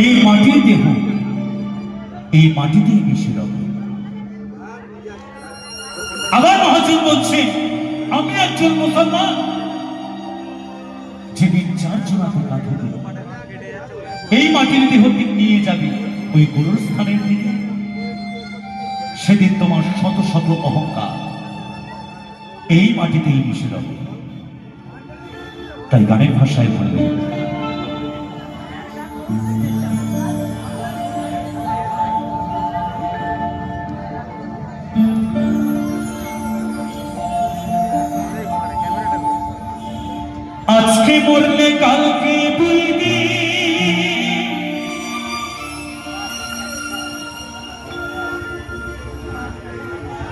এই মাটির দেহ, এই মাটিতেই মিশে রবে। আবার মহাজন বলছে, আমি একজন মুসলমান, যেদিন 4 জনাকে কাঁধে দিয়ে এই মাটির দেহটি নিয়ে যাবে ওই গুরুর স্থানের দিকে, সেদিন তোমার শত শত অহংকার এই মাটিতেই মিশে রবে। তাই গানের ভাষায় বলবে, আজকে মরলে কালকে 2 দিন,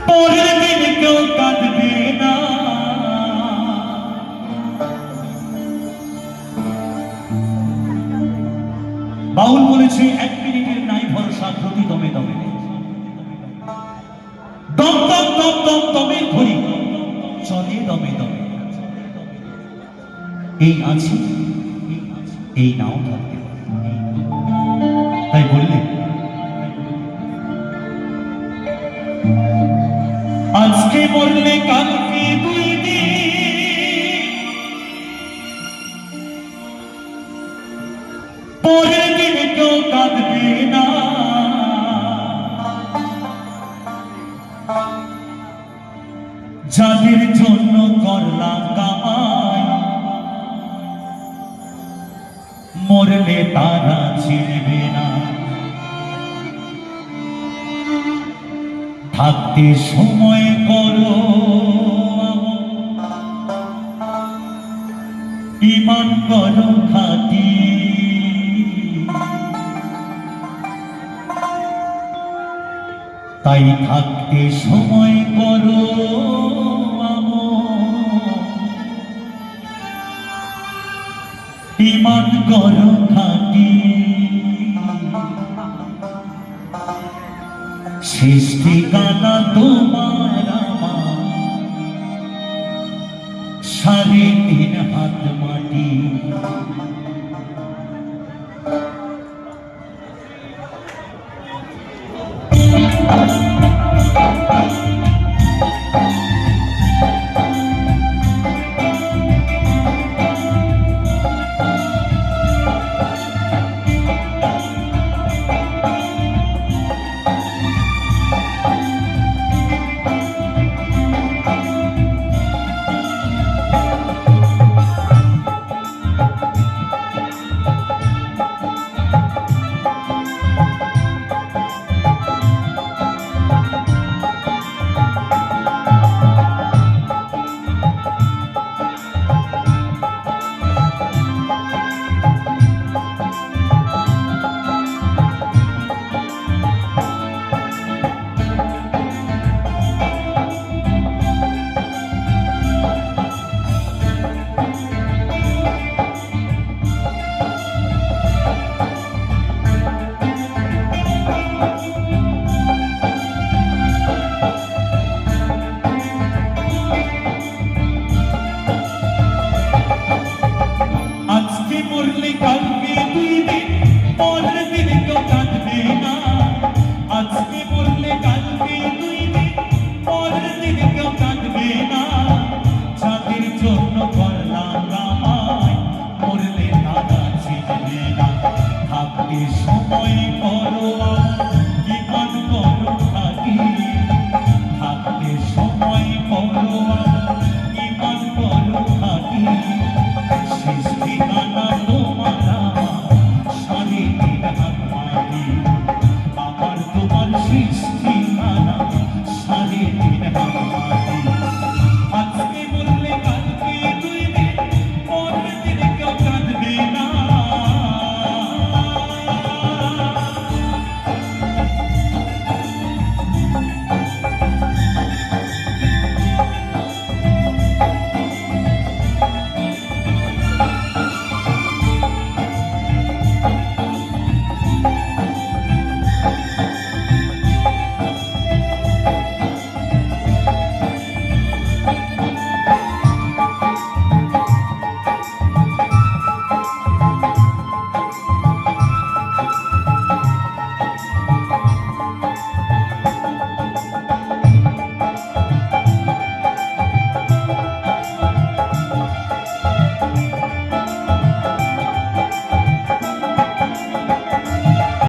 পরের দিন কেউ কাঁদবে না। বাউল বলেছে, 1 মিনিটের নাই ভরসা, প্রতি দমে দমে দম দম দম দম দমের ঘড়ি চলে দমে দমে। এই আছি, এই নাও থাকতে। তাই বললে, আজকে মরলে কালকে 2 দিন, পরের দিন কেউ কাঁদবে না। যাদের জন্য করলাম কামাই, মরলে তারা চিনবে না। থাকতে সময় করো ঈমান করো খাঁটি, তাই থাকতে সময় করো ঈমান করো খাঁটি। শেষ ঠিকানা তোমার আমার 3.5 হাত মাটি। সময় করো।